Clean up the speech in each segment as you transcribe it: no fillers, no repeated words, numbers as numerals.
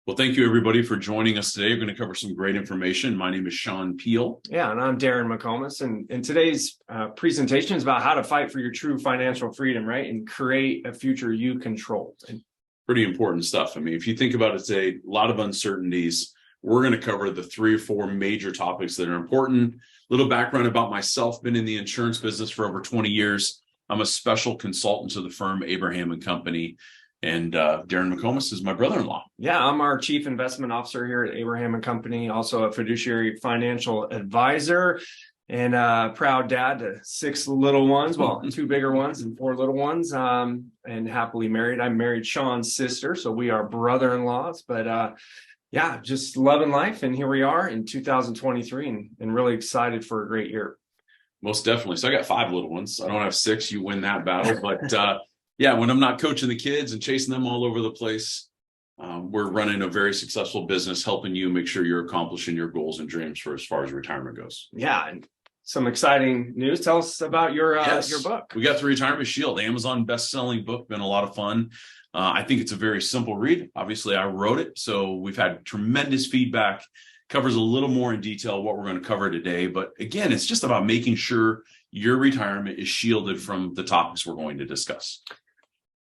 Well, thank you everybody for joining us today. We're going to cover some great information. My name is Sean Peel. Yeah, and I'm Darren McComas, and today's presentation is about how to fight for your true financial freedom, right? And create a future you control. Pretty important stuff. I mean, if you think about it today, a lot of uncertainties. We're going to cover the 3 or 4 major topics that are important. Little background about myself, been in the insurance business for over 20 years. I'm a special consultant to the firm Abraham and Company. And Darren McComas is my brother-in-law. Yeah, I'm our chief investment officer here at Abraham and Company, also a fiduciary financial advisor, and a proud dad to 6 little ones, well, 2 bigger ones and 4 little ones, and happily married. I married Sean's sister, so we are brother-in-laws, but yeah, just loving life. And here we are in 2023 and really excited for a great year. Most definitely. So I got 5 little ones. I don't have 6. You win that battle, but yeah, when I'm not coaching the kids and chasing them all over the place, we're running a very successful business, helping you make sure you're accomplishing your goals and dreams for as far as retirement goes. Yeah, and some exciting news. Tell us about your book. We got The Retirement Shield, Amazon best-selling book. Been a lot of fun. I think it's a very simple read. Obviously, I wrote it, so we've had tremendous feedback. Covers a little more in detail what we're going to cover today. But again, it's just about making sure your retirement is shielded from the topics we're going to discuss.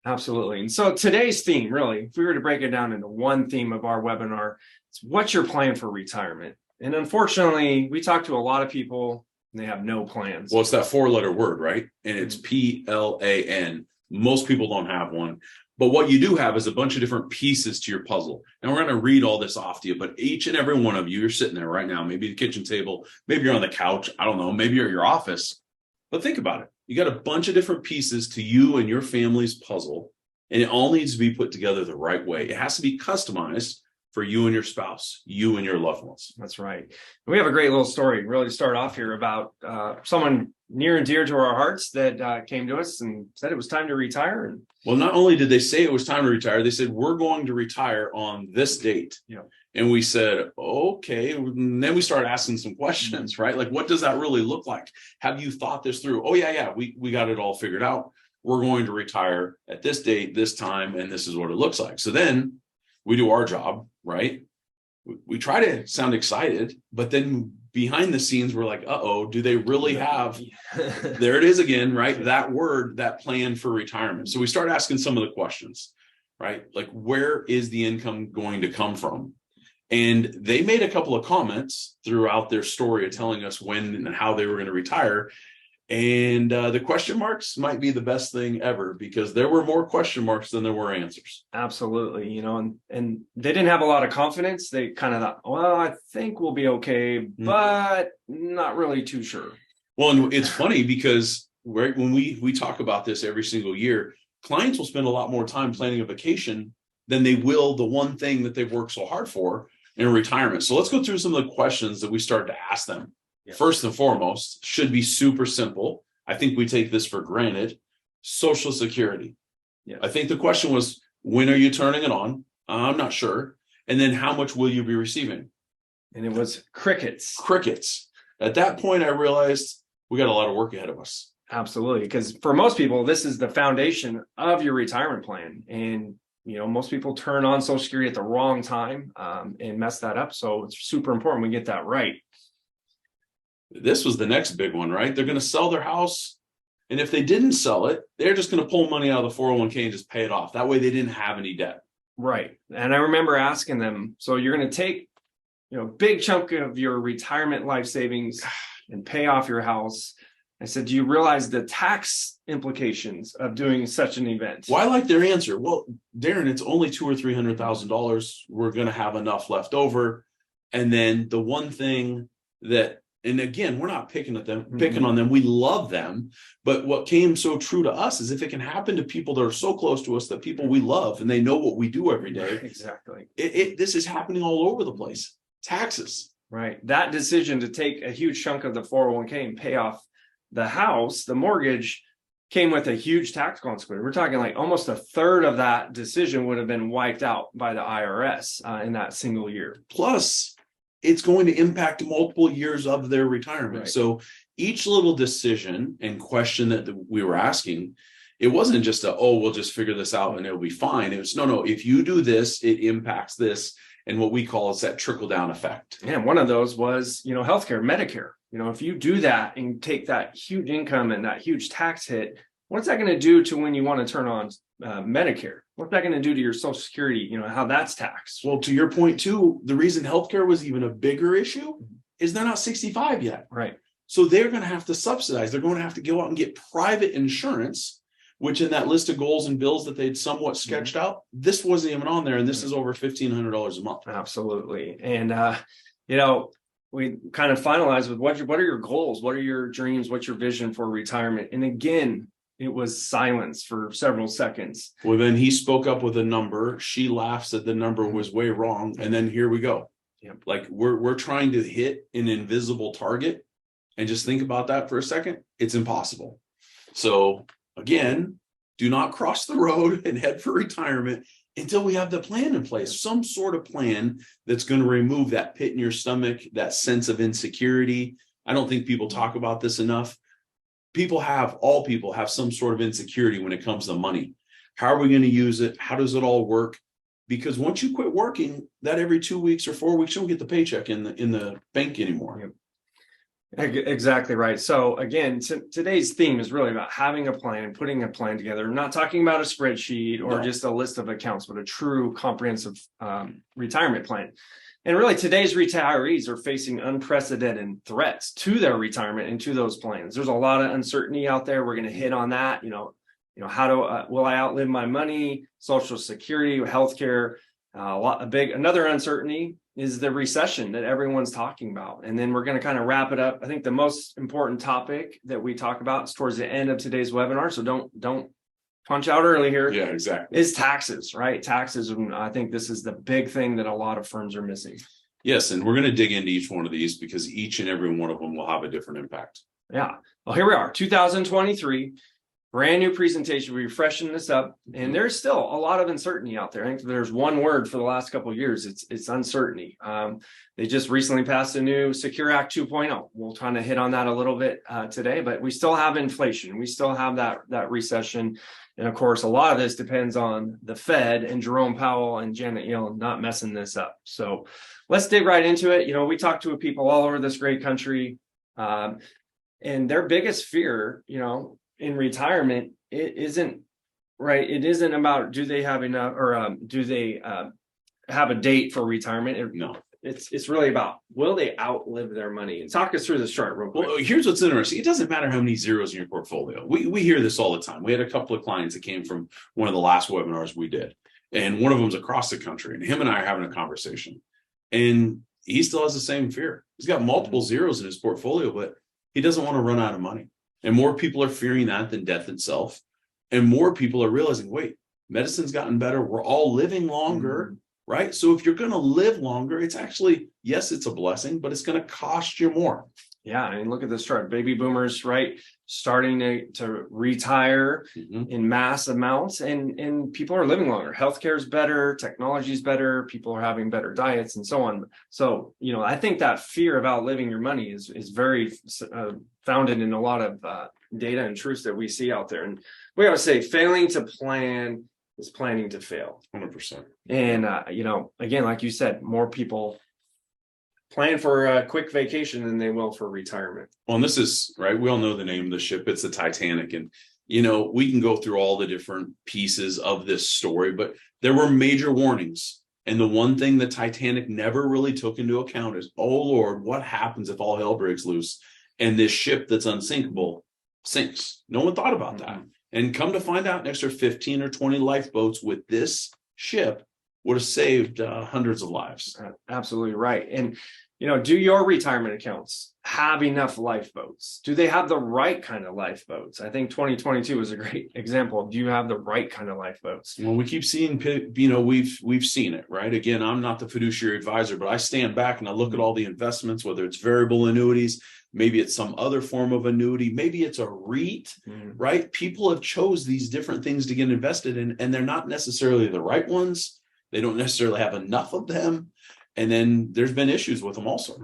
Absolutely. And so today's theme, really, if we were to break it down into one theme of our webinar, it's what's your plan for retirement? And unfortunately, we talk to a lot of people and they have no plans. Well, it's that 4-letter word, right? And it's PLAN. Most people don't have one. But what you do have is a bunch of different pieces to your puzzle. And we're going to read all this off to you. But each and every one of you, you're sitting there right now, maybe the kitchen table, maybe you're on the couch. I don't know. Maybe you're at your office. But think about it. You got a bunch of different pieces to you and your family's puzzle, and it all needs to be put together the right way. It has to be customized for you and your spouse, you and your loved ones. That's right. We have a great little story really to start off here about someone near and dear to our hearts that came to us and said it was time to retire. And well, not only did they say it was time to retire, they said, we're going to retire on this date. Yeah. And we said, okay. And then we started asking some questions, right? Like, what does that really look like? Have you thought this through? Oh, yeah. We got it all figured out. We're going to retire at this date, this time, and this is what it looks like. So then we do our job, right? We try to sound excited, but then behind the scenes, we're like, uh-oh, do they really have, there it is again, right? That word, that plan for retirement. So we start asking some of the questions, right? Like, where is the income going to come from? And they made a couple of comments throughout their story of telling us when and how they were going to retire. And the question marks might be the best thing ever, because there were more question marks than there were answers. Absolutely. And they didn't have a lot of confidence. They kind of thought, well, I think we'll be okay, but not really too sure. Well, and it's funny because right when we talk about this every single year, clients will spend a lot more time planning a vacation than they will the one thing that they've worked so hard for in retirement. So let's go through some of the questions that we started to ask them. Yeah. First and foremost, should be super simple. I think we take this for granted. Social Security. Yeah. I think the question was, when are you turning it on? I'm not sure. And then how much will you be receiving? And it was crickets. Crickets. At that point, I realized we got a lot of work ahead of us. Absolutely. Because for most people, this is the foundation of your retirement plan. And most people turn on Social Security at the wrong time and mess that up. So it's super important we get that right. This was the next big one, right? They're going to sell their house. And if they didn't sell it, they're just going to pull money out of the 401k and just pay it off. That way they didn't have any debt. Right. And I remember asking them, so you're going to take, a big chunk of your retirement life savings and pay off your house. I said, do you realize the tax implications of doing such an event? Well, I like their answer. Well, Darren, it's only $200,000 or $300,000. We're going to have enough left over. And then the one thing that, and again, we're not picking on them. We love them. But what came so true to us is if it can happen to people that are so close to us, that people we love, and they know what we do every day. Exactly. This is happening all over the place. Taxes. Right. That decision to take a huge chunk of the 401k and pay off the house, the mortgage, came with a huge tax consequence. We're talking like almost a third of that decision would have been wiped out by the IRS in that single year. Plus, it's going to impact multiple years of their retirement. Right. So each little decision and question that we were asking it wasn't just we'll just figure this out and it'll be fine. It was, no, if you do this, it impacts this. And what we call is that trickle down effect. And one of those was, healthcare, Medicare. If you do that and take that huge income and that huge tax hit, what's that going to do to when you want to turn on Medicare? What's that going to do to your Social Security? How that's taxed. Well, to your point too, the reason healthcare was even a bigger issue is they're not 65 yet. Right. So they're going to have to subsidize. They're going to have to go out and get private insurance, which in that list of goals and bills that they'd somewhat sketched out, this wasn't even on there. And this is over $1,500 a month. Absolutely. And, we kind of finalized with what are your goals? What are your dreams? What's your vision for retirement? And again, it was silence for several seconds. Well, then he spoke up with a number. She laughed, said the number was way wrong. And then here we go. Yep. Like we're trying to hit an invisible target. And just think about that for a second. It's impossible. So again, do not cross the road and head for retirement until we have the plan in place, some sort of plan that's going to remove that pit in your stomach, that sense of insecurity. I don't think people talk about this enough. All people have some sort of insecurity when it comes to money. How are we going to use it? How does it all work? Because once you quit working, that every 2 weeks or 4 weeks, you don't get the paycheck in the bank anymore. Yep. Exactly right. So again, today's theme is really about having a plan, putting a plan together. I'm not talking about a spreadsheet or just a list of accounts, but a true comprehensive retirement plan. And really, today's retirees are facing unprecedented threats to their retirement and to those plans. There's a lot of uncertainty out there. We're going to hit on that. How will I outlive my money? Social Security, healthcare. Another uncertainty is the recession that everyone's talking about. And then we're going to kind of wrap it up. I think the most important topic that we talk about is towards the end of today's webinar. So don't punch out early here. Yeah, exactly. Is taxes, right? Taxes. And I think this is the big thing that a lot of firms are missing. Yes. And we're going to dig into each one of these because each and every one of them will have a different impact. Yeah. Well, here we are, 2023. Brand new presentation, we're freshening this up, and there's still a lot of uncertainty out there. I think there's one word for the last couple of years. It's uncertainty. They just recently passed a new Secure Act 2.0. We'll kind of hit on that a little bit today, but we still have inflation. We still have that recession. And of course, a lot of this depends on the Fed and Jerome Powell and Janet Yellen not messing this up. So let's dig right into it. We talk to people all over this great country, and their biggest fear, in retirement, it isn't about do they have enough or do they have a date for retirement? No, it's really about will they outlive their money? And talk us through this chart real quick. Well, here's what's interesting. It doesn't matter how many zeros in your portfolio. We hear this all the time. We had a couple of clients that came from one of the last webinars we did, and one of them's across the country, and him and I are having a conversation, and he still has the same fear. He's got multiple zeros in his portfolio, but he doesn't want to run out of money. And more people are fearing that than death itself. And more people are realizing, wait, medicine's gotten better. We're all living longer, right? So if you're going to live longer, it's actually, yes, it's a blessing, but it's going to cost you more. Yeah. I mean, look at this chart. Baby boomers, right? Starting to retire in mass amounts, and people are living longer. Healthcare is better. Technology is better. People are having better diets and so on. So, I think that fear of outliving your money is very founded in a lot of data and truths that we see out there. And we always say failing to plan is planning to fail. 100%. And, again, like you said, more people plan for a quick vacation than they will for retirement. Well, and this is right. We all know the name of the ship. It's the Titanic. And, we can go through all the different pieces of this story, but there were major warnings. And the one thing the Titanic never really took into account is, oh, Lord, what happens if all hell breaks loose and this ship that's unsinkable sinks? No one thought about that. And come to find out, an extra 15 or 20 lifeboats with this ship would have saved hundreds of lives. Absolutely right. And, do your retirement accounts have enough lifeboats? Do they have the right kind of lifeboats? I think 2022 is a great example of, do you have the right kind of lifeboats? Well, we keep seeing, we've seen it, right? Again, I'm not the fiduciary advisor, but I stand back and I look at all the investments, whether it's variable annuities, maybe it's some other form of annuity, maybe it's a REIT, right? People have chose these different things to get invested in, and they're not necessarily the right ones. They don't necessarily have enough of them. And then there's been issues with them also.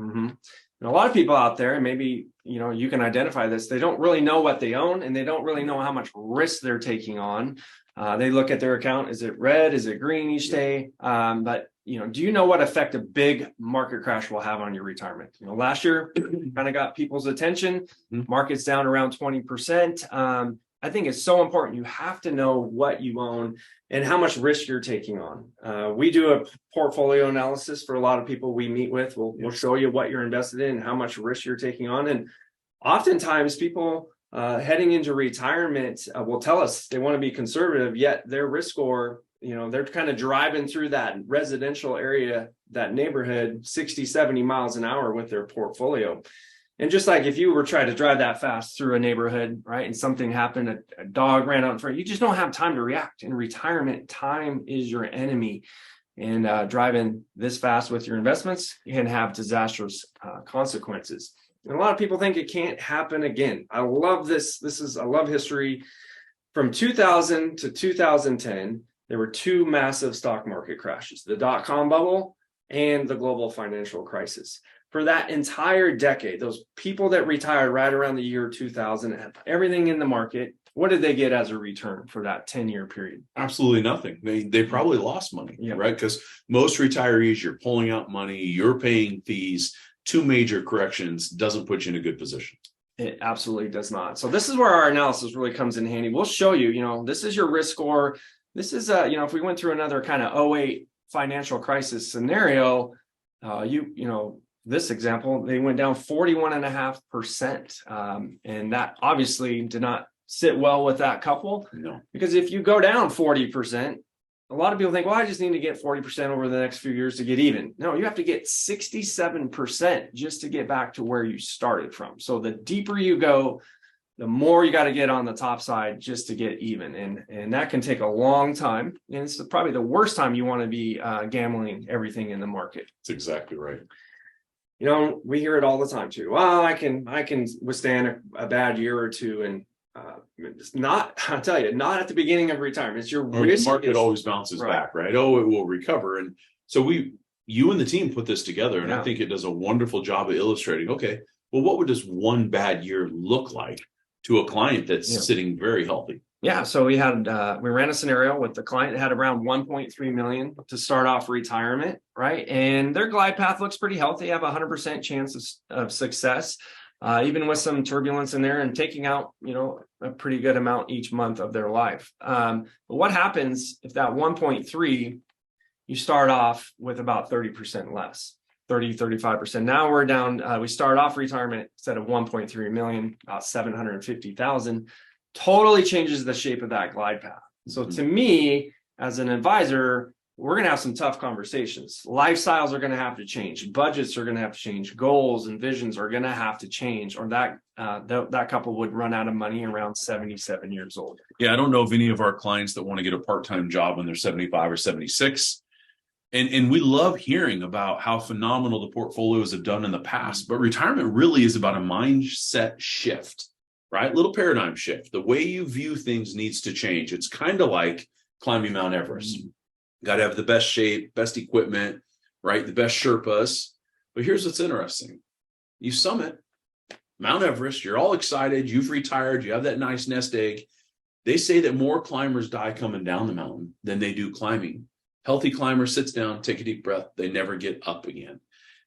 And a lot of people out there, and maybe, you can identify this, they don't really know what they own and they don't really know how much risk they're taking on. They look at their account. Is it red? Is it green each day? But do you know what effect a big market crash will have on your retirement? Last year kind of got people's attention. Market's down around 20%. I think it's so important. You have to know what you own and how much risk you're taking on. We do a portfolio analysis for a lot of people we meet with. We'll show you what you're invested in and how much risk you're taking on. And oftentimes people heading into retirement will tell us they want to be conservative, yet their risk score, they're kind of driving through that residential area, that neighborhood, 60, 70 miles an hour with their portfolio. And just like if you were trying to drive that fast through a neighborhood, right, and something happened, a dog ran out in front, you just don't have time to react. In retirement, time is your enemy. And driving this fast with your investments can have disastrous consequences. And a lot of people think it can't happen again. I love this. I love history. From 2000 to 2010, there were two massive stock market crashes, the dot-com bubble and the global financial crisis. For that entire decade, those people that retired right around the year 2000 had everything in the market. What did they get as a return for that 10-year period? Absolutely nothing. They probably lost money, right? Because most retirees, you're pulling out money, you're paying fees. Two major corrections doesn't put you in a good position. It absolutely does not. So this is where our analysis really comes in handy. We'll show you, this is your risk score. This is, if we went through another kind of 08 financial crisis scenario, this example, they went down 41.5%. And that obviously did not sit well with that couple. No. Because if you go down 40%, a lot of people think, well, I just need to get 40% over the next few years to get even. No, you have to get 67% just to get back to where you started from. So the deeper you go, the more you got to get on the top side just to get even. And that can take a long time. And it's probably the worst time you want to be gambling everything in the market. That's exactly right. We hear it all the time too. Well, I can withstand a bad year or two, and it's not. I'll tell you, not at the beginning of retirement. It's your risk. The market always bounces back, right? Oh, it will recover. And so you and the team put this together, and I think it does a wonderful job of illustrating. Okay, well, what would this one bad year look like to a client that's sitting very healthy? Yeah, so we ran a scenario with the client that had around 1.3 million to start off retirement, right? And their glide path looks pretty healthy. They have a 100% chance of success, even with some turbulence in there and taking out, a pretty good amount each month of their life. But what happens if that 1.3, you start off with about 30% less, 35%. Now we're down, we start off retirement instead of 1.3 million, about 750,000. Totally changes the shape of that glide path. So to me, as an advisor, we're going to have some tough conversations. Lifestyles are going to have to change. Budgets are going to have to change. Goals and visions are going to have to change, or that couple would run out of money around 77 years old. Yeah, I don't know of any of our clients that want to get a part-time job when they're 75 or 76. And we love hearing about how phenomenal the portfolios have done in the past. But retirement really is about a mindset shift. Right? Little paradigm shift. The way you view things needs to change. It's kind of like climbing Mount Everest. Got to have the best shape, best equipment, right? The best Sherpas. But here's what's interesting. You summit Mount Everest, you're all excited, you've retired, you have that nice nest egg. They say that more climbers die coming down the mountain than they do climbing. Healthy climber sits down, take a deep breath, they never get up again.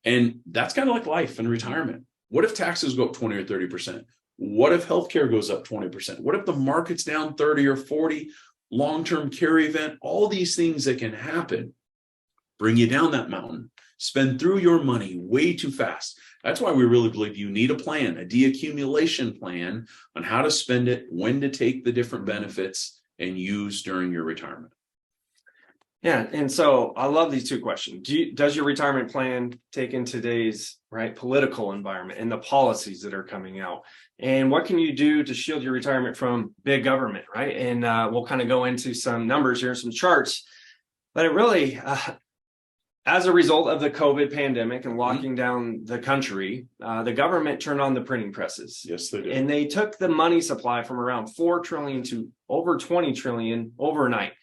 And that's kind of like life and retirement. What if taxes go up 20 or 30%? What if healthcare goes up 20%? What if the market's down 30 or 40? Long-term care event, all these things that can happen, bring you down that mountain, spend through your money way too fast. That's why we really believe you need a plan, a deaccumulation plan on how to spend it, when to take the different benefits and use during your retirement. Yeah, and so I love these two questions. Does your retirement plan take in today's political environment and the policies that are coming out? And what can you do to shield your retirement from big government, right? And we'll kind of go into some numbers here, some charts. But it really, as a result of the COVID pandemic and locking down the country, the government turned on the printing presses. Yes, they did. And they took the money supply from around 4 trillion to over 20 trillion overnight.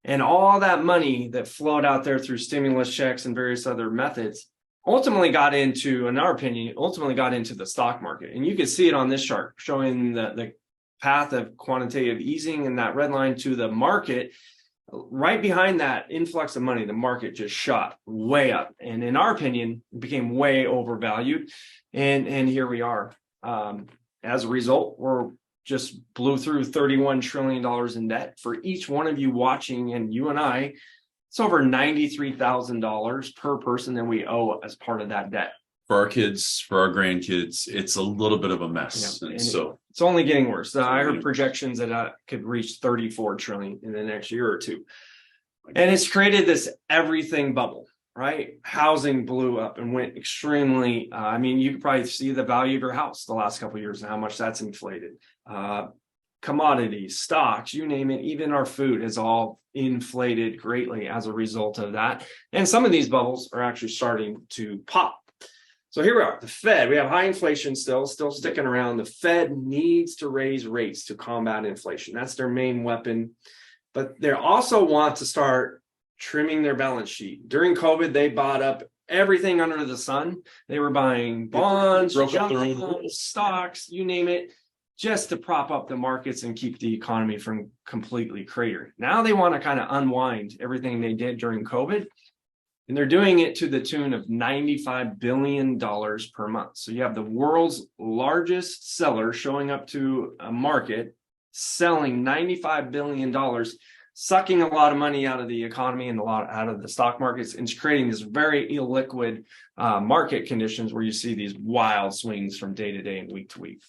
And all that money that flowed out there through stimulus checks and various other methods ultimately got into, in our opinion, the stock market. And you can see it on this chart showing the path of quantitative easing and that red line to the market. Right behind that influx of money, the market just shot way up. And in our opinion, it became way overvalued. And here we are. As a result, we're just blew through $31 trillion in debt. For each one of you watching, and you and I, it's over $93,000 per person that we owe as part of that debt. For our kids, for our grandkids, it's a little bit of a mess. Yeah, and so it's only getting worse. I heard projections that could reach 34 trillion in the next year or two. And it's created this everything bubble, right? Housing blew up and went extremely, I mean, you could probably see the value of your house the last couple of years and how much that's inflated. Commodities, stocks, you name it, even our food is all inflated greatly as a result of that. And some of these bubbles are actually starting to pop. So here we are, the Fed, we have high inflation still sticking around. The Fed needs to raise rates to combat inflation. That's their main weapon. But they also want to start trimming their balance sheet. During COVID, they bought up everything under the sun. They were buying bonds, stocks, you name it, just to prop up the markets and keep the economy from completely cratering. Now they want to kind of unwind everything they did during COVID. And they're doing it to the tune of $95 billion per month. So you have the world's largest seller showing up to a market, selling $95 billion, sucking a lot of money out of the economy and a lot out of the stock markets, and creating this very illiquid market conditions where you see these wild swings from day to day and week to week.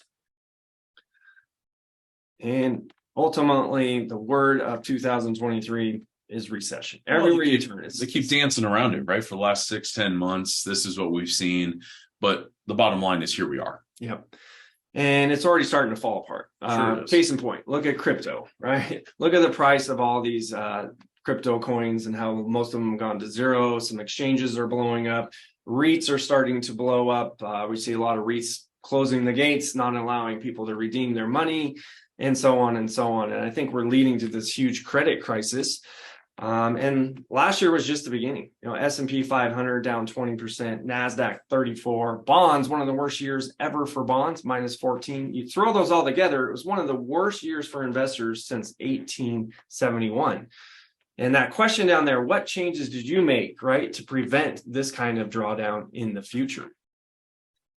And ultimately, the word of 2023 is recession. Everywhere you turn, they keep dancing around it, right? For the last 6-10 months, this is what we've seen. But the bottom line is here we are. Yep. And it's already starting to fall apart. Case in point, look at crypto, right? Look at the price of all these crypto coins and how most of them have gone to zero. Some exchanges are blowing up. REITs are starting to blow up. We see a lot of REITs closing the gates, not allowing people to redeem their money, and so on and so on. And I think we're leading to this huge credit crisis. And last year was just the beginning. You know, S&P 500 down 20%, NASDAQ 34, bonds, one of the worst years ever for bonds, minus 14. You throw those all together, it was one of the worst years for investors since 1871. And that question down there, what changes did you make, right, to prevent this kind of drawdown in the future?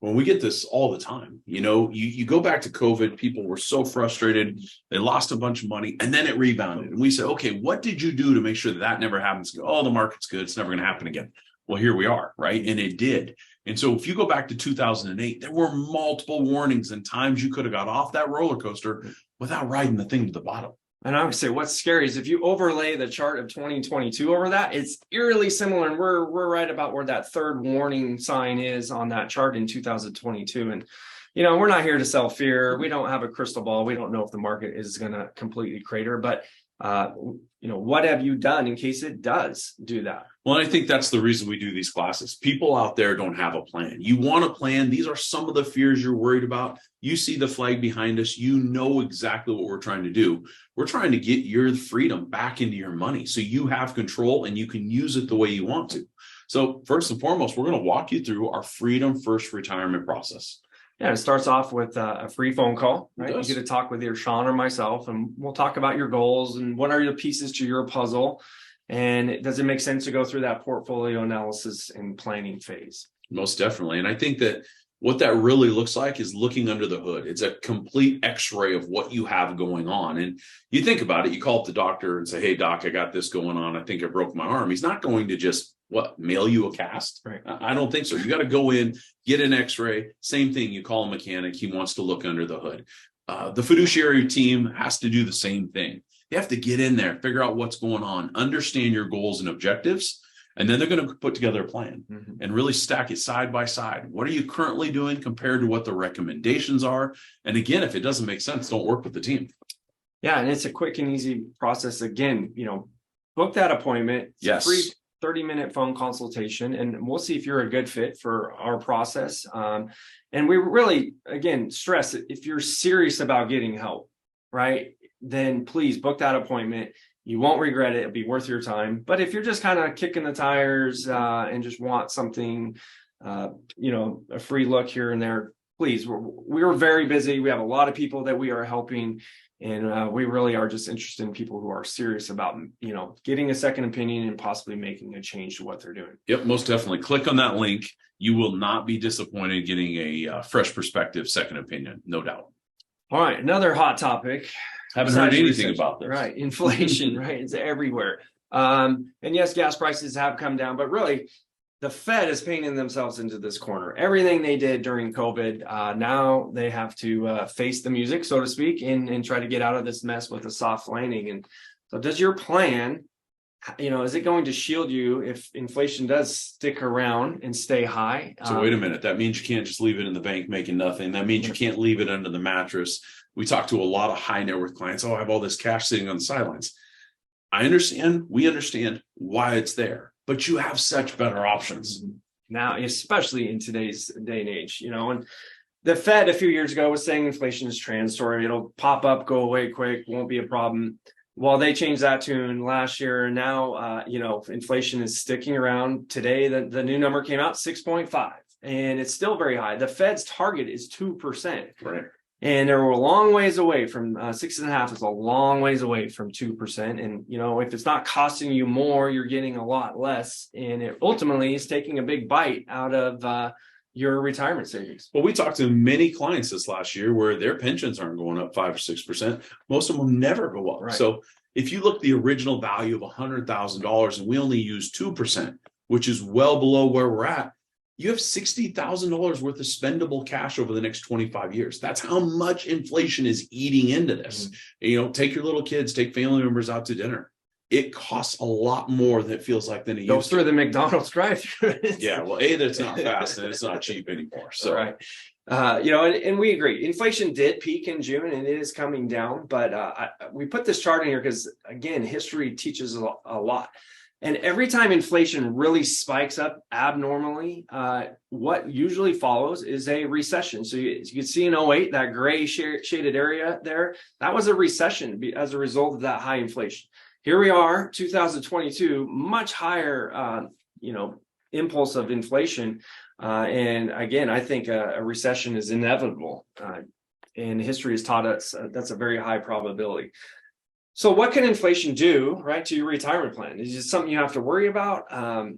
Well, we get this all the time. You know, you go back to COVID, people were so frustrated. They lost a bunch of money and then it rebounded. And we said, okay, what did you do to make sure that that never happens? Oh, the market's good. It's never going to happen again. Well, here we are, right? And it did. And so if you go back to 2008, there were multiple warnings and times you could have got off that roller coaster without riding the thing to the bottom. And I would say what's scary is if you overlay the chart of 2022 over that, it's eerily similar. And we're right about where that third warning sign is on that chart in 2022. And, you know, we're not here to sell fear. We don't have a crystal ball. We don't know if the market is going to completely crater. But, you know, what have you done in case it does do that? Well, I think that's the reason we do these classes. People out there don't have a plan. You want a plan. These are some of the fears you're worried about. You see the flag behind us. You know exactly what we're trying to do. We're trying to get your freedom back into your money so you have control and you can use it the way you want to. So first and foremost, we're going to walk you through our Freedom First retirement process. Yeah, it starts off with a free phone call, right? You get to talk with either Sean or myself, and we'll talk about your goals and what are the pieces to your puzzle. And does it make sense to go through that portfolio analysis and planning phase? Most definitely. And I think that what that really looks like is looking under the hood. It's a complete x-ray of what you have going on. And you think about it, you call up the doctor and say, hey, doc, I got this going on. I think I broke my arm. He's not going to just mail you a cast? Right. I don't think so. You got to go in, get an x-ray. Same thing. You call a mechanic. He wants to look under the hood. The fiduciary team has to do the same thing. You have to get in there, figure out what's going on, understand your goals and objectives, and then they're going to put together a plan and really stack it side by side. What are you currently doing compared to what the recommendations are? And again, if it doesn't make sense, don't work with the team. Yeah, and it's a quick and easy process. Again, you know, book that appointment. Yes. Free 30-minute phone consultation, and we'll see if you're a good fit for our process. And we really, again, stress it. If you're serious about getting help, right, then please book that appointment. You won't regret it. It'll be worth your time. But if you're just kind of kicking the tires and just want something a free look here and there, please. We're very busy. We have a lot of people that we are helping. And we really are just interested in people who are serious about, getting a second opinion and possibly making a change to what they're doing. Yep, most definitely. Click on that link. You will not be disappointed getting a fresh perspective, second opinion, no doubt. All right, another hot topic. Haven't heard anything about this. Right, inflation, right? It's everywhere. And yes, gas prices have come down, but really, the Fed is painting themselves into this corner. Everything they did during COVID, now they have to face the music, so to speak, and try to get out of this mess with a soft landing. And so does your plan, is it going to shield you if inflation does stick around and stay high? So wait a minute. That means you can't just leave it in the bank making nothing. That means you can't leave it under the mattress. We talk to a lot of high net worth clients. Oh, I have all this cash sitting on the sidelines. I understand. We understand why it's there. But you have such better options now, especially in today's day and age, and the Fed a few years ago was saying inflation is transitory. It'll pop up, go away quick, won't be a problem. Well, they changed that tune last year. Now, inflation is sticking around. Today, the new number came out 6.5, and it's still very high. The Fed's target is 2%. Right. And they're a long ways away from 6.5 is a long ways away from 2%. And, if it's not costing you more, you're getting a lot less. And it ultimately is taking a big bite out of your retirement savings. Well, we talked to many clients this last year where their pensions aren't going up 5 or 6%. Most of them never go up. Right. So if you look at the original value of $100,000 and we only use 2%, which is well below where we're at, you have $60,000 worth of spendable cash over the next 25 years. That's how much inflation is eating into this. Mm-hmm. Take your little kids, take family members out to dinner. It costs a lot more than it feels like than it Go used through to. the McDonald's drive-thru. Yeah, well, that's not fast and it's not cheap anymore. So, right. And we agree. Inflation did peak in June and it is coming down. But we put this chart in here because, again, history teaches a lot. And every time inflation really spikes up abnormally, what usually follows is a recession. So you can see in 2008, that gray shaded area there, that was a recession as a result of that high inflation. Here we are, 2022, much higher, impulse of inflation. And again, I think a recession is inevitable. And history has taught us that's a very high probability. So what can inflation do, right, to your retirement plan? Is it something you have to worry about?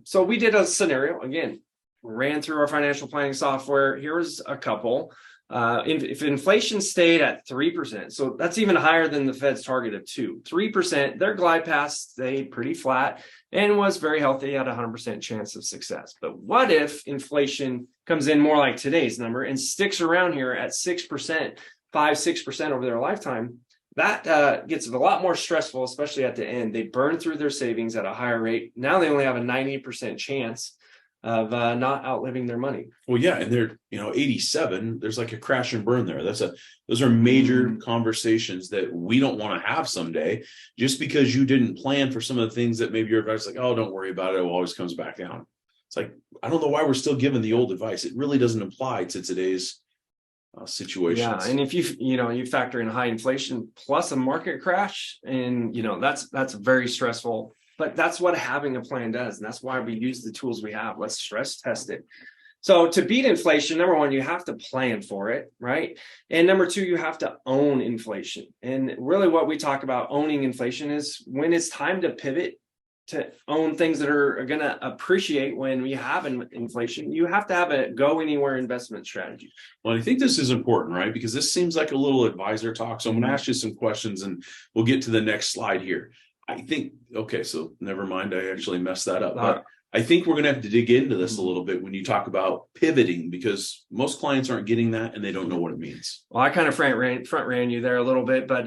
So we did a scenario, again, ran through our financial planning software. Here's a couple. If inflation stayed at 3%, so that's even higher than the Fed's target of 3%, their glide path stayed pretty flat and was very healthy at 100% chance of success. But what if inflation comes in more like today's number and sticks around here at 6%, 5-6% over their lifetime? That gets a lot more stressful, especially at the end. They burn through their savings at a higher rate. Now they only have a 90% chance of not outliving their money. Well, yeah, and they're 87. There's like a crash and burn there. Those are major conversations that we don't want to have someday, just because you didn't plan for some of the things that maybe your advice is like, oh, don't worry about it. It always comes back down. It's like, I don't know why we're still giving the old advice. It really doesn't apply to today's situations. Yeah, and if you factor in high inflation plus a market crash, and that's very stressful. But that's what having a plan does, and that's why we use the tools we have. Let's stress test it. So to beat inflation, number one, you have to plan for it, right? And number two, you have to own inflation. And really, what we talk about owning inflation is when it's time to pivot to own things that are going to appreciate when we have inflation. You have to have a go anywhere investment strategy. Well, I think this is important, right? Because this seems like a little advisor talk. So I'm going to ask you some questions and we'll get to the next slide here. I think, okay, so never mind. I actually messed that up. But I think we're going to have to dig into this a little bit when you talk about pivoting, because most clients aren't getting that and they don't know what it means. Well, I kind of front ran you there a little bit, but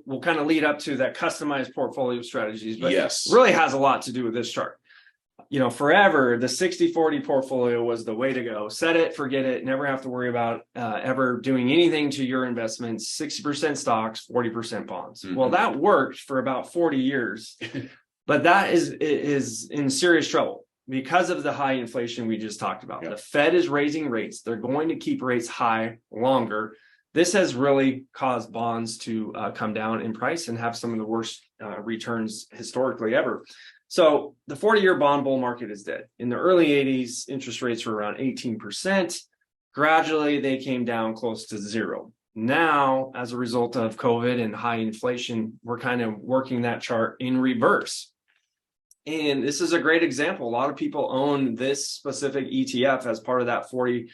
we'll kind of lead up to that customized portfolio strategies. But yes, really has a lot to do with this chart. Forever, the 60-40 portfolio was the way to go. Set it, forget it, never have to worry about ever doing anything to your investments. 60% stocks, 40% bonds. Mm-hmm. Well, that worked for about 40 years. But that is in serious trouble because of the high inflation we just talked about. Yep. The Fed is raising rates. They're going to keep rates high longer. This has really caused bonds to come down in price and have some of the worst returns historically ever. So the 40-year bond bull market is dead. In the early 80s, interest rates were around 18%. Gradually, they came down close to zero. Now, as a result of COVID and high inflation, we're kind of working that chart in reverse. And this is a great example. A lot of people own this specific ETF as part of that 40%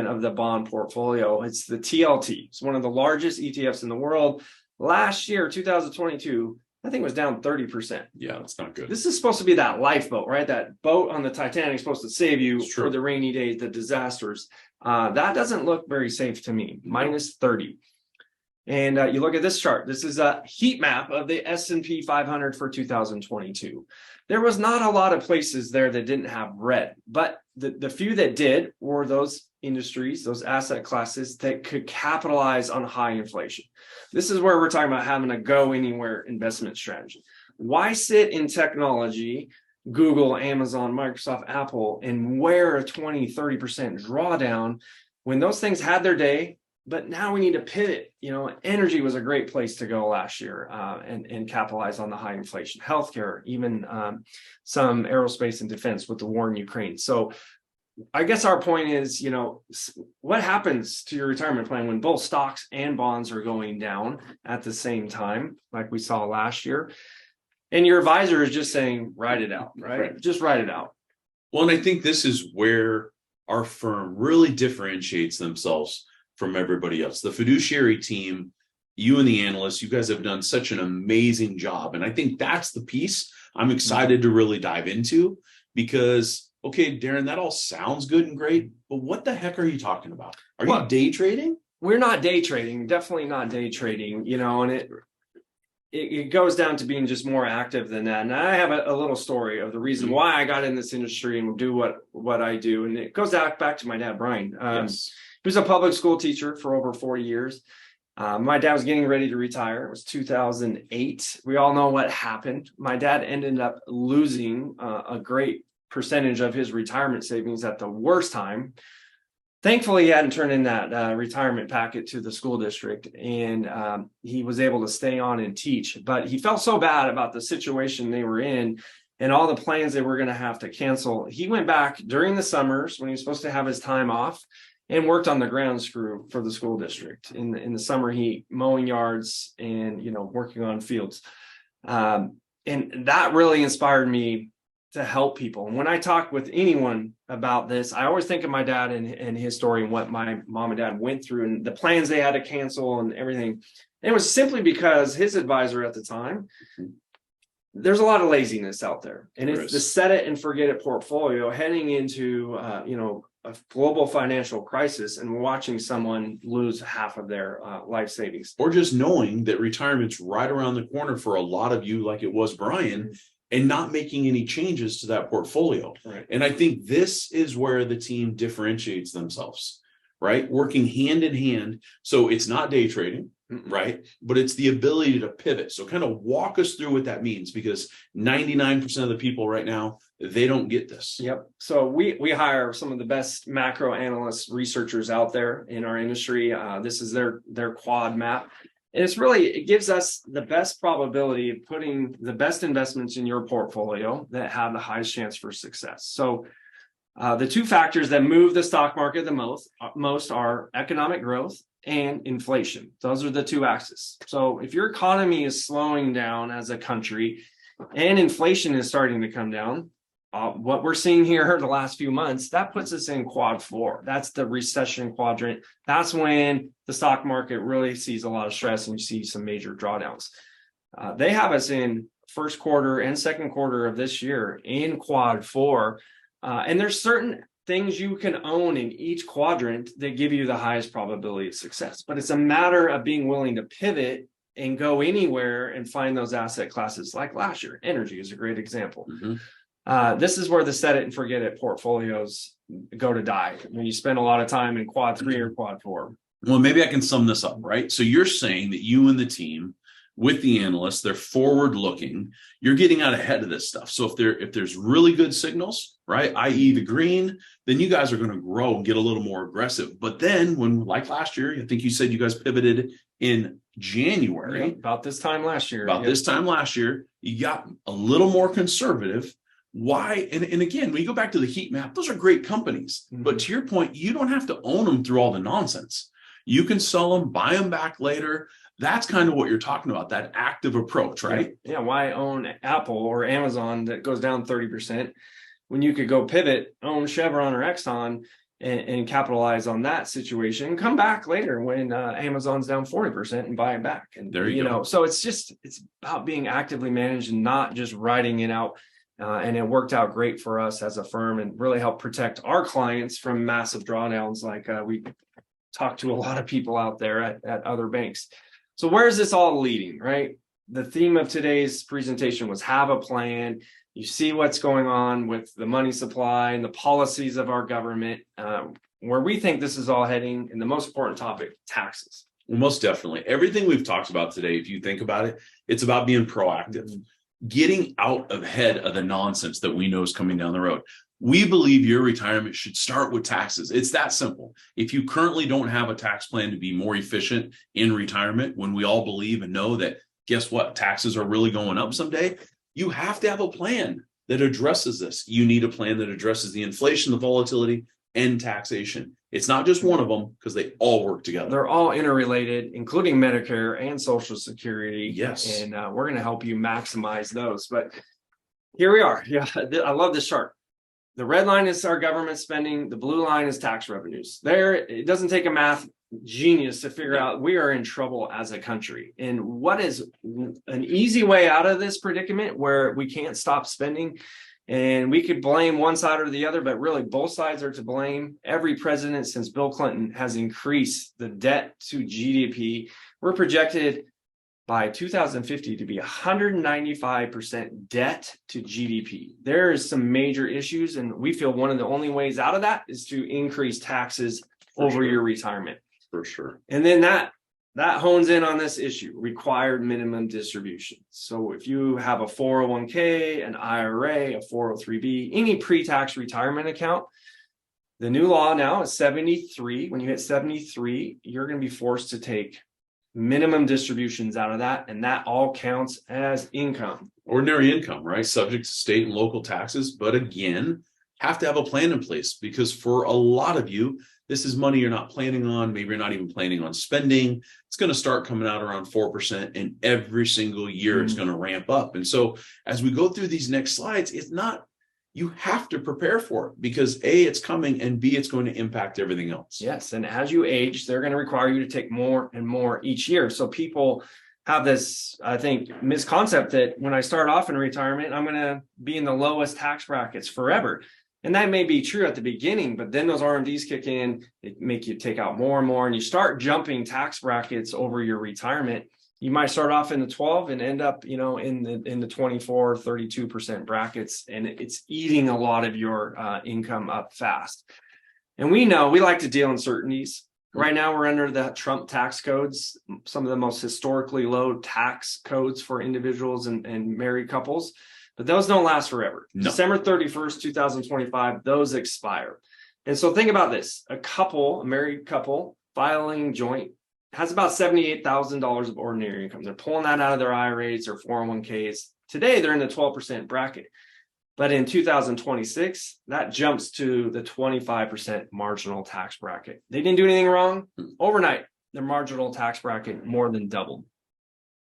of the bond portfolio. It's the TLT. It's one of the largest ETFs in the world. Last year, 2022, I think it was down 30%. Yeah, that's not good. This is supposed to be that lifeboat, right? That boat on the Titanic is supposed to save you It's true. for the rainy days, the disasters. That doesn't look very safe to me, minus 30. And you look at this chart. This is a heat map of the S&P 500 for 2022. There was not a lot of places there that didn't have red, but the few that did were those industries, those asset classes that could capitalize on high inflation. This is where we're talking about having a go anywhere investment strategy. Why sit in technology, Google, Amazon, Microsoft, Apple, and wear a 20, 30% drawdown when those things had their day? But now we need to pivot. Energy was a great place to go last year and capitalize on the high inflation. Healthcare, even some aerospace and defense with the war in Ukraine. So I guess our point is, what happens to your retirement plan when both stocks and bonds are going down at the same time, like we saw last year? And your advisor is just saying, write it out, right? Just write it out. Well, and I think this is where our firm really differentiates themselves from everybody else. The fiduciary team, you and the analysts, you guys have done such an amazing job. And I think that's the piece I'm excited to really dive into because, okay, Darren, that all sounds good and great, but what the heck are you talking about? Are you day trading? We're not day trading, definitely not day trading, and it goes down to being just more active than that. And I have a little story of the reason why I got in this industry and do what I do. And it goes back to my dad, Brian. Yes. He was a public school teacher for over 40 years. My dad was getting ready to retire. It was 2008. We all know what happened. My dad ended up losing a great percentage of his retirement savings at the worst time. Thankfully, he hadn't turned in that retirement packet to the school district, and he was able to stay on and teach. But he felt so bad about the situation they were in and all the plans they were going to have to cancel. He went back during the summers when he was supposed to have his time off and worked on the grounds crew for the school district. In the summer heat, mowing yards and working on fields. And that really inspired me to help people. And when I talk with anyone about this, I always think of my dad and his story and what my mom and dad went through and the plans they had to cancel and everything. And it was simply because his advisor at the time, there's a lot of laziness out there. And it's the set it and forget it portfolio heading into, a global financial crisis and watching someone lose half of their life savings. Or just knowing that retirement's right around the corner for a lot of you, like it was Brian, and not making any changes to that portfolio. Right. And I think this is where the team differentiates themselves, right? Working hand in hand. So it's not day trading, right? But it's the ability to pivot. So kind of walk us through what that means, because 99% of the people right now, they don't get this. Yep. So we hire some of the best macro analysts, researchers out there in our industry. This is their quad map. And it gives us the best probability of putting the best investments in your portfolio that have the highest chance for success. So the two factors that move the stock market the most are economic growth and inflation. Those are the two axes. So if your economy is slowing down as a country and inflation is starting to come down, what we're seeing here the last few months, that puts us in quad 4. That's the recession quadrant. That's when the stock market really sees a lot of stress and you see some major drawdowns. They have us in first quarter and second quarter of this year in quad 4. And there's certain things you can own in each quadrant that give you the highest probability of success. But it's a matter of being willing to pivot and go anywhere and find those asset classes. Like last year, energy is a great example. This is where the set it and forget it portfolios go to die when you spend a lot of time in quad 3 or quad 4. Well, maybe I can sum this up, right? So you're saying that you and the team with the analysts, they're forward looking, you're getting out ahead of this stuff. So if there's really good signals, right, i.e. the green, then you guys are going to grow and get a little more aggressive. But then when, like last year, I think you said you guys pivoted in January, about this time last year. this time last year, you got a little more conservative. Why? And again, when you go back to the heat map, those are great companies. But to your point, you don't have to own them through all the nonsense. You can sell them, buy them back later. That's kind of what you're talking about, that active approach, right? Yeah. Why own Apple or Amazon that goes down 30% when you could go pivot, own Chevron or Exxon and capitalize on that situation, come back later when Amazon's down 40% and buy it back. And there you go. So it's about being actively managed and not just riding it out. And it worked out great for us as a firm and really helped protect our clients from massive drawdowns. Like we talked to a lot of people out there at other banks. So where is this all leading, right? The theme of today's presentation was have a plan. You see what's going on with the money supply and the policies of our government, where we think this is all heading. And the most important topic, taxes. Well, most definitely. Everything we've talked about today, if you think about it, it's about being proactive, getting out ahead of the nonsense that we know is coming down the road. We believe your retirement should start with taxes. It's that simple. If you currently don't have a tax plan to be more efficient in retirement, when we all believe and know that, guess what, taxes are really going up someday, you have to have a plan that addresses this. You need a plan that addresses the inflation, the volatility, and taxation. It's not just one of them because they all work together. They're all interrelated, including Medicare and Social Security. Yes. And we're going to help you maximize those. But here we are. Yeah, I love this chart. The red line is our government spending. The blue line is tax revenues. It doesn't take a math genius to figure out we are in trouble as a country. And what is an easy way out of this predicament where we can't stop spending? And we could blame one side or the other, but really both sides are to blame. Every president since Bill Clinton has increased the debt to GDP. We're projected by 2050 to be 195% debt to GDP. There is some major issues, and we feel one of the only ways out of that is to increase taxes over your retirement. For sure. And then that hones in on this issue, required minimum distribution. So if you have a 401k, an IRA, a 403b, any pre-tax retirement account, the new law now is 73. When you hit 73, you're going to be forced to take minimum distributions out of that, and that all counts as income. Ordinary income, right? Subject to state and local taxes, but again, have to have a plan in place because for a lot of you, this is money you're not planning on. Maybe you're not even planning on spending. It's going to start coming out around 4%, and every single year it's going to ramp up. And so as we go through these next slides, it's not, you have to prepare for it because A, it's coming, and B, it's going to impact everything else. Yes. And as you age, they're going to require you to take more and more each year. So people have this, I think, misconcept that when I start off in retirement, I'm going to be in the lowest tax brackets forever. And that may be true at the beginning, but then those RMDs kick in, they make you take out more and more, and you start jumping tax brackets over your retirement. You might start off in the 12 and end up, in the 24, 32% brackets, and it's eating a lot of your income up fast. And we know we like to deal in certainties. Right now, we're under the Trump tax codes, some of the most historically low tax codes for individuals and married couples. But those don't last forever. No. December 31st, 2025, those expire. And so think about this. A married couple filing joint has about $78,000 of ordinary income. They're pulling that out of their IRAs or 401ks. Today, they're in the 12% bracket. But in 2026, that jumps to the 25% marginal tax bracket. They didn't do anything wrong. Overnight, their marginal tax bracket more than doubled.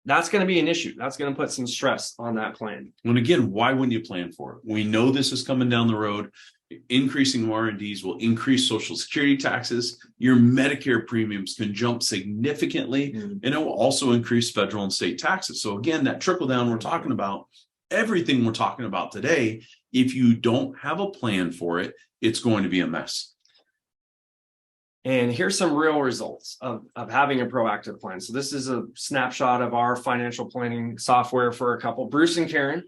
That's going to be an issue. That's going to put some stress on that plan. And again, why wouldn't you plan for it? We know this is coming down the road. Increasing R&Ds will increase Social Security taxes. Your Medicare premiums can jump significantly, and it will also increase federal and state taxes. So again, that trickle down we're talking about, everything we're talking about today, if you don't have a plan for it, it's going to be a mess. And here's some real results of having a proactive plan. So this is a snapshot of our financial planning software for a couple. Bruce and Karen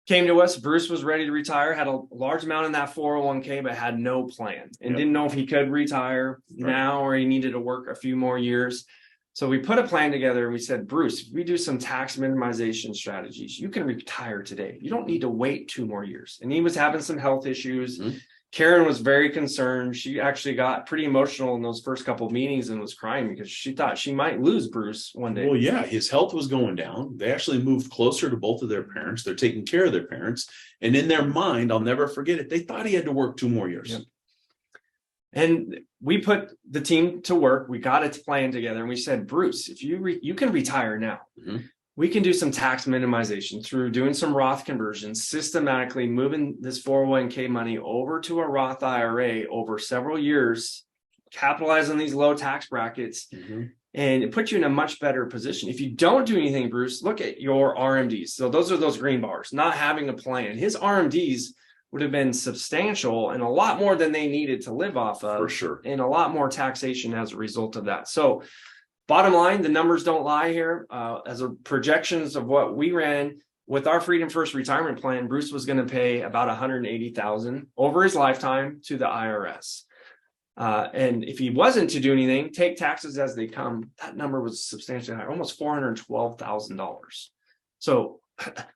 came to us. Bruce was ready to retire, had a large amount in that 401k, but had no plan and didn't know if he could retire now or he needed to work a few more years. So we put a plan together and we said, Bruce, if we do some tax minimization strategies, you can retire today. You don't need to wait 2 more years. And he was having some health issues. Karen was very concerned. She actually got pretty emotional in those first couple of meetings and was crying because she thought she might lose Bruce one day. Well, yeah, his health was going down. They actually moved closer to both of their parents. They're taking care of their parents. And in their mind, I'll never forget it, they thought he had to work 2 more years. Yep. And we put the team to work. We got a plan together and we said, Bruce, if you can retire now, we can do some tax minimization through doing some Roth conversions, systematically moving this 401k money over to a Roth IRA over several years, capitalize on these low tax brackets, and it puts you in a much better position. If you don't do anything, Bruce, look at your RMDs. So those are those green bars, not having a plan. His RMDs would have been substantial and a lot more than they needed to live off of. For sure. And a lot more taxation as a result of that. So bottom line, the numbers don't lie here. As a projections of what we ran with our Freedom First retirement plan, Bruce was going to pay about $180,000 over his lifetime to the IRS. And if he wasn't to do anything, take taxes as they come, that number was substantially higher, almost $412,000. So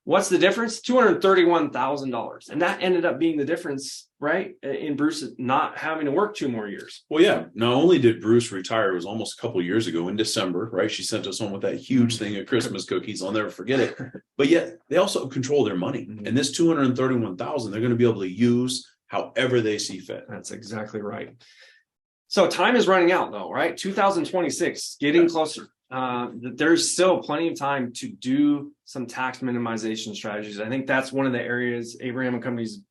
what's the difference? $231,000. And that ended up being the difference, right? In Bruce not having to work 2 more years. Well, yeah, not only did Bruce retire, it was almost a couple of years ago in December, right? She sent us home with that huge thing of Christmas cookies. I'll never forget it. But yet they also control their money. And this $231,000, they're going to be able to use however they see fit. That's exactly right. So time is running out though, right? 2026, getting closer. There's still plenty of time to do some tax minimization strategies. I think that's one of the areas Abraham and Company's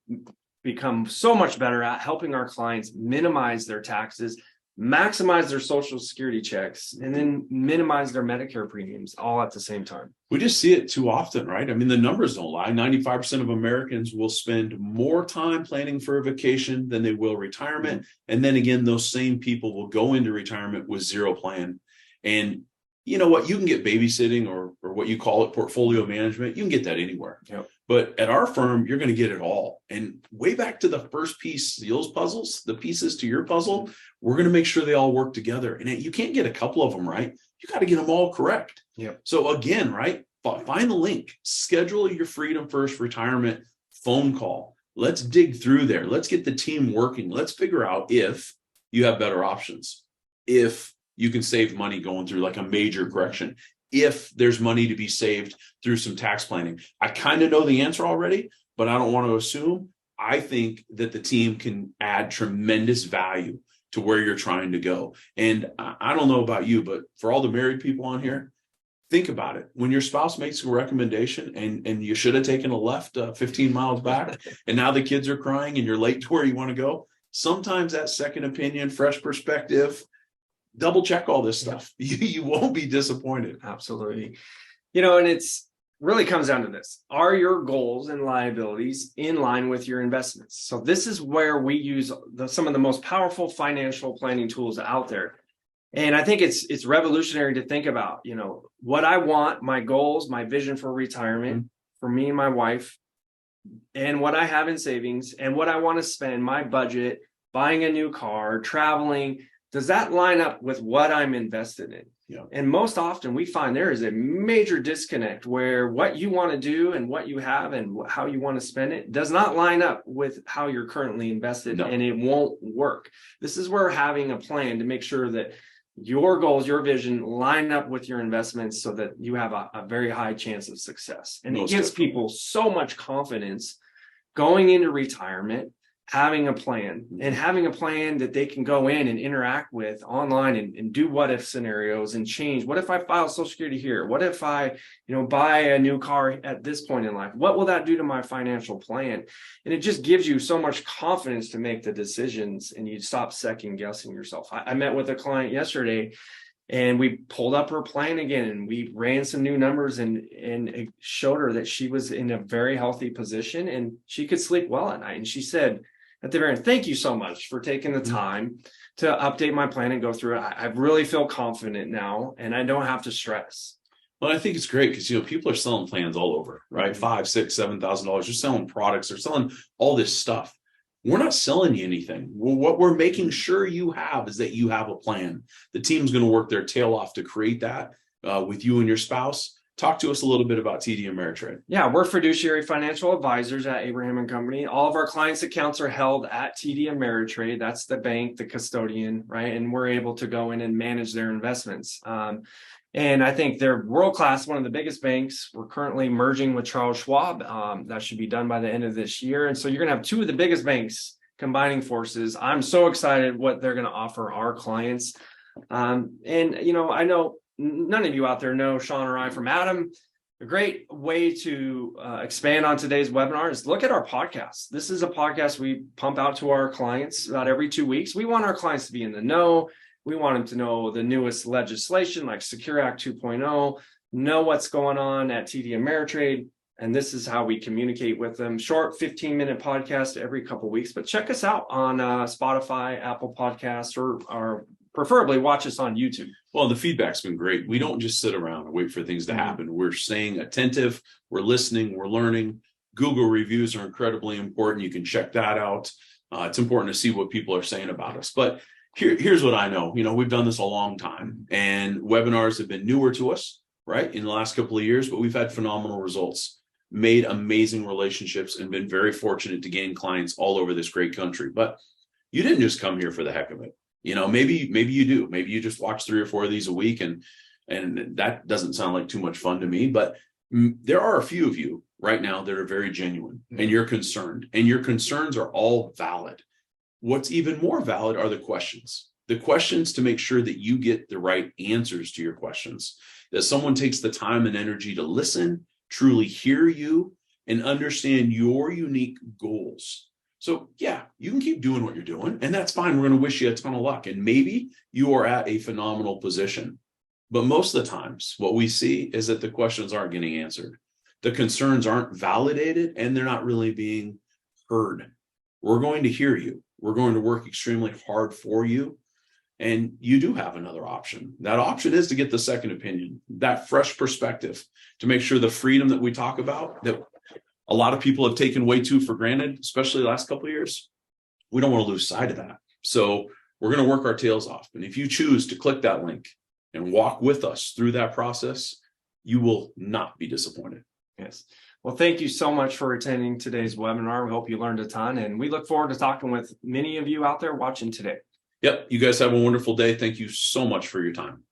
become so much better at, helping our clients minimize their taxes, maximize their Social Security checks, and then minimize their Medicare premiums all at the same time. We just see it too often, right? I mean, the numbers don't lie. 95% of Americans will spend more time planning for a vacation than they will retirement. And then again, those same people will go into retirement with zero plan. And you know what? You can get babysitting or what you call it, portfolio management. You can get that anywhere. Yep. But at our firm, you're going to get it all. And way back to the first piece, those puzzles, the pieces to your puzzle, we're going to make sure they all work together. And you can't get a couple of them right. You got to get them all correct. Yep. So again, right? Find the link, schedule your Freedom First retirement phone call. Let's dig through there. Let's get the team working. Let's figure out if you have better options, if you can save money going through like a major correction, if there's money to be saved through some tax planning. I kind of know the answer already, but I don't want to assume. I think that the team can add tremendous value to where you're trying to go. And I don't know about you, but for all the married people on here, think about it. When your spouse makes a recommendation and you should have taken a left 15 miles back, and now the kids are crying and you're late to where you want to go, sometimes that second opinion, fresh perspective, double check all this stuff. You won't be disappointed. Absolutely. And it's really comes down to this. Are your goals and liabilities in line with your investments? So this is where we use some of the most powerful financial planning tools out there. And I think it's revolutionary to think about, what I want, my goals, my vision for retirement for me and my wife, and what I have in savings and what I want to spend, my budget, buying a new car, traveling. Does that line up with what I'm invested in? Yeah. And most often we find there is a major disconnect where what you want to do and what you have and how you want to spend it does not line up with how you're currently invested, and it won't work. This is where having a plan to make sure that your goals, your vision line up with your investments so that you have a very high chance of success. And it gives people so much confidence going into retirement, having a plan that they can go in and interact with online and do what if scenarios and change. What if I file Social Security here? What if I, buy a new car at this point in life? What will that do to my financial plan? And it just gives you so much confidence to make the decisions, and you stop second guessing yourself. I met with a client yesterday, and we pulled up her plan again, and we ran some new numbers and it showed her that she was in a very healthy position and she could sleep well at night. And she said, at the very end, thank you so much for taking the time to update my plan and go through it. I really feel confident now, and I don't have to stress. Well, I think it's great because, people are selling plans all over, right? $5,000, $6,000, $7,000. They're selling products. They're selling all this stuff. We're not selling you anything. What we're making sure you have is that you have a plan. The team's going to work their tail off to create that with you and your spouse talk to us a little bit about TD Ameritrade. Yeah, we're fiduciary financial advisors at Abraham and Company. All of our clients' accounts are held at TD Ameritrade. That's the bank, the custodian, right? And we're able to go in and manage their investments. And I think they're world-class, one of the biggest banks. We're currently merging with Charles Schwab. That should be done by the end of this year. And so you're going to have two of the biggest banks combining forces. I'm so excited what they're going to offer our clients. And, you know, I know none of you out there know Sean or I from Adam. A great way to expand on today's webinar is look at our podcast. This is a podcast we pump out to our clients about every 2 weeks. We want our clients to be in the know. We want them to know the newest legislation like Secure Act 2.0, know what's going on at TD Ameritrade. And this is how we communicate with them. Short 15-minute podcast every couple of weeks. But check us out on Spotify, Apple Podcasts, or preferably watch us on YouTube. Well, the feedback's been great. We don't just sit around and wait for things to happen. We're staying attentive. We're listening. We're learning. Google reviews are incredibly important. You can check that out. It's important to see what people are saying about us. But here's what I know. You know, we've done this a long time, and webinars have been newer to us, right, in the last couple of years, but we've had phenomenal results, made amazing relationships, and been very fortunate to gain clients all over this great country. But you didn't just come here for the heck of it. You know, maybe you do. Maybe you just watch 3 or 4 of these a week, and that doesn't sound like too much fun to me. But there are a few of you right now that are very genuine, and you're concerned, and your concerns are all valid. What's even more valid are the questions to make sure that you get the right answers to your questions, that someone takes the time and energy to listen, truly hear you, and understand your unique goals. So yeah, you can keep doing what you're doing, and that's fine. We're going to wish you a ton of luck. And maybe you are at a phenomenal position. But most of the times, what we see is that the questions aren't getting answered. The concerns aren't validated, and they're not really being heard. We're going to hear you. We're going to work extremely hard for you. And you do have another option. That option is to get the second opinion, that fresh perspective, to make sure the freedom that we talk about, that a lot of people have taken way too for granted, especially the last couple of years. We don't want to lose sight of that. So we're going to work our tails off. And if you choose to click that link and walk with us through that process, you will not be disappointed. Yes. Well, thank you so much for attending today's webinar. We hope you learned a ton, and we look forward to talking with many of you out there watching today. Yep. You guys have a wonderful day. Thank you so much for your time.